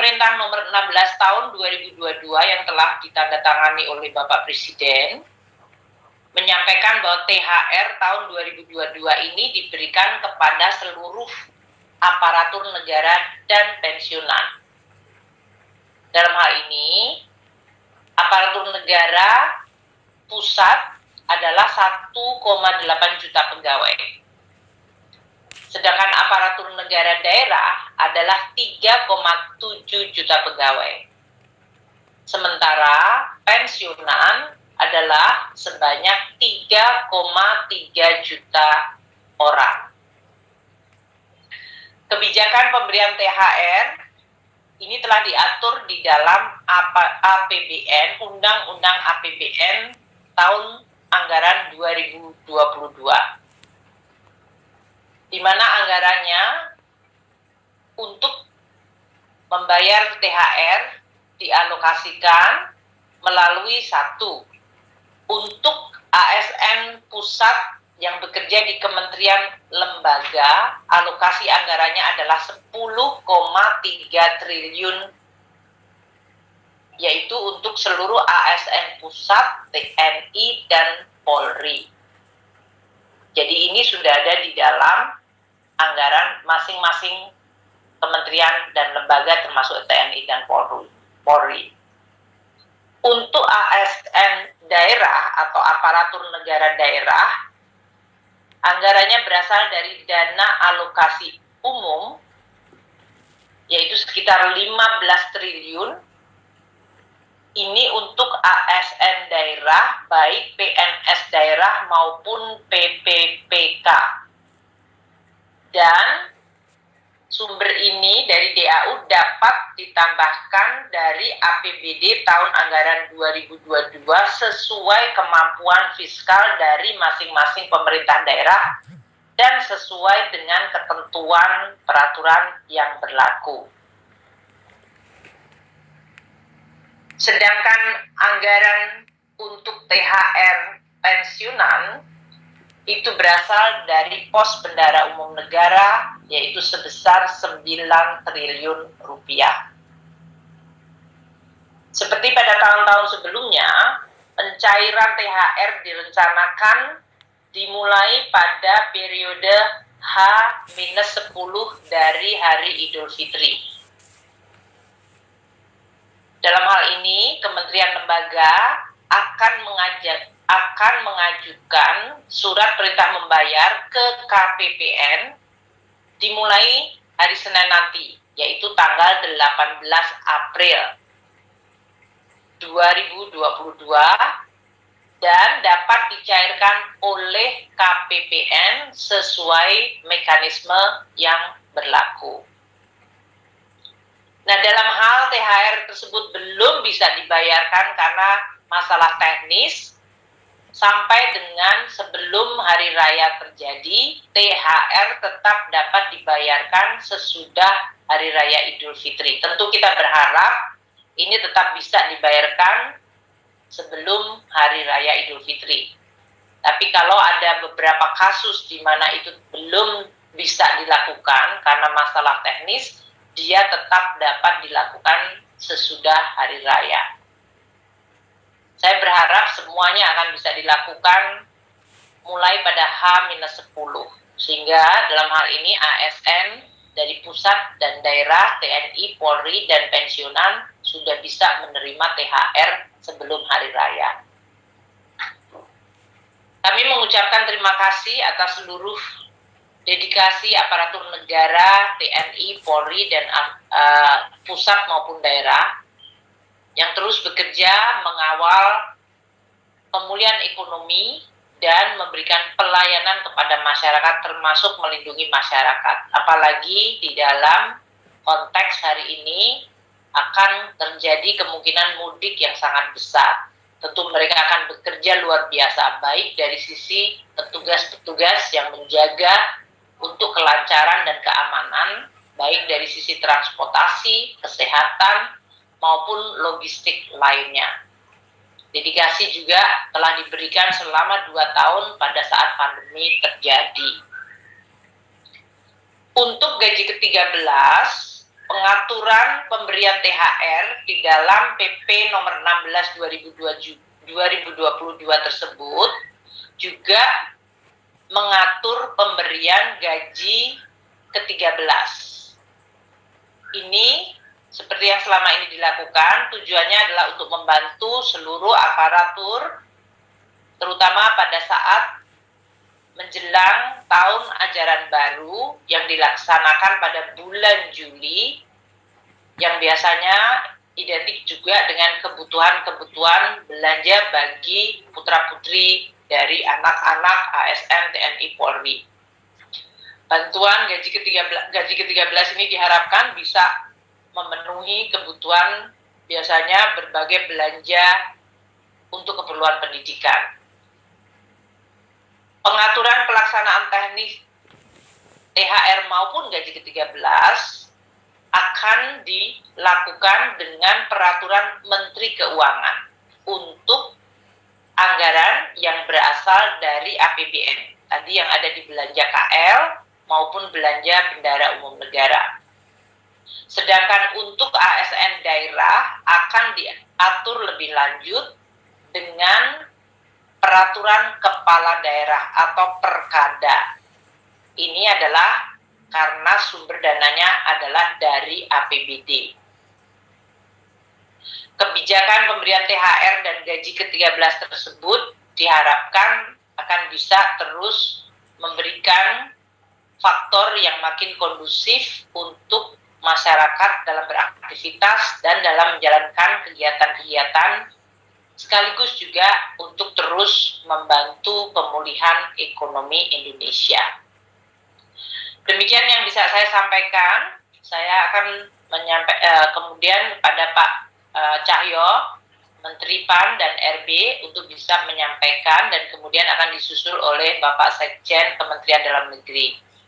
Pemerintah nomor 16 tahun 2022 yang telah ditandatangani oleh Bapak Presiden menyampaikan bahwa THR tahun 2022 ini diberikan kepada seluruh aparatur negara dan pensiunan. Dalam hal ini, aparatur negara pusat adalah 1,8 juta pegawai. Sedangkan aparatur negara daerah adalah 3,7 juta pegawai. Sementara pensiunan adalah sebanyak 3,3 juta orang. Kebijakan pemberian THR ini telah diatur di dalam APBN, Undang-Undang APBN tahun anggaran 2022. Di mana anggarannya untuk membayar THR dialokasikan melalui satu, untuk ASN pusat yang bekerja di kementerian lembaga, alokasi anggarannya adalah 10,3 triliun, yaitu untuk seluruh ASN pusat, TNI, dan Polri. Jadi ini sudah ada di dalam anggaran masing-masing kementerian dan lembaga termasuk TNI dan Polri. Untuk ASN daerah atau aparatur negara daerah, anggarannya berasal dari dana alokasi umum, yaitu sekitar 15 triliun. Ini untuk ASN daerah, baik PNS daerah maupun PPPK. Dan sumber ini dari DAU dapat ditambahkan dari APBD tahun anggaran 2022 sesuai kemampuan fiskal dari masing-masing pemerintah daerah dan sesuai dengan ketentuan peraturan yang berlaku. Sedangkan anggaran untuk THR pensiunan itu berasal dari pos bendara umum negara, yaitu sebesar 9 triliun rupiah. Seperti pada tahun-tahun sebelumnya, pencairan THR direncanakan dimulai pada periode H-10 dari Hari Idul Fitri. Dalam hal ini, kementerian lembaga akan mengajukan surat perintah membayar ke KPPN dimulai hari Senin nanti, yaitu tanggal 18 April 2022, dan dapat dicairkan oleh KPPN sesuai mekanisme yang berlaku. Nah, dalam hal THR tersebut belum bisa dibayarkan karena masalah teknis, sampai dengan sebelum hari raya terjadi, THR tetap dapat dibayarkan sesudah hari raya Idul Fitri. Tentu kita berharap ini tetap bisa dibayarkan sebelum hari raya Idul Fitri. Tapi kalau ada beberapa kasus di mana itu belum bisa dilakukan karena masalah teknis, dia tetap dapat dilakukan sesudah hari raya. Saya berharap semuanya akan bisa dilakukan mulai pada H-10, sehingga dalam hal ini ASN dari pusat dan daerah, TNI, Polri, dan pensiunan sudah bisa menerima THR sebelum hari raya. Kami mengucapkan terima kasih atas seluruh dedikasi aparatur negara, TNI, Polri, dan pusat maupun daerah yang terus bekerja mengawal pemulihan ekonomi dan memberikan pelayanan kepada masyarakat, termasuk melindungi masyarakat. Apalagi di dalam konteks hari ini akan terjadi kemungkinan mudik yang sangat besar. Tentu mereka akan bekerja luar biasa, baik dari sisi petugas-petugas yang menjaga untuk kelancaran dan keamanan, baik dari sisi transportasi, kesehatan, maupun logistik lainnya. Dedikasi juga telah diberikan selama 2 tahun pada saat pandemi terjadi. Untuk gaji ke-13, pengaturan pemberian THR di dalam PP nomor 16 2022 tersebut juga mengatur pemberian gaji ke-13. Ini seperti yang selama ini dilakukan, tujuannya adalah untuk membantu seluruh aparatur, terutama pada saat menjelang tahun ajaran baru yang dilaksanakan pada bulan Juli, yang biasanya identik juga dengan kebutuhan-kebutuhan belanja bagi putra-putri dari anak-anak ASN TNI Polri. Bantuan gaji ke-13 ini diharapkan bisa memenuhi kebutuhan biasanya berbagai belanja untuk keperluan pendidikan. Pengaturan pelaksanaan teknis THR maupun gaji ke-13 akan dilakukan dengan peraturan Menteri Keuangan untuk anggaran yang berasal dari APBN, tadi yang ada di belanja KL maupun belanja bendara umum negara. Sedangkan untuk ASN daerah akan diatur lebih lanjut dengan peraturan kepala daerah atau perkada. Ini adalah karena sumber dananya adalah dari APBD. Kebijakan pemberian THR dan gaji ke-13 tersebut diharapkan akan bisa terus memberikan faktor yang makin kondusif untuk masyarakat dalam beraktivitas dan dalam menjalankan kegiatan-kegiatan, sekaligus juga untuk terus membantu pemulihan ekonomi Indonesia. Demikian yang bisa saya sampaikan. Saya akan kemudian kepada Pak Cahyo, Menteri PAN dan RB untuk bisa menyampaikan, dan kemudian akan disusul oleh Bapak Sekjen Kementerian Dalam Negeri.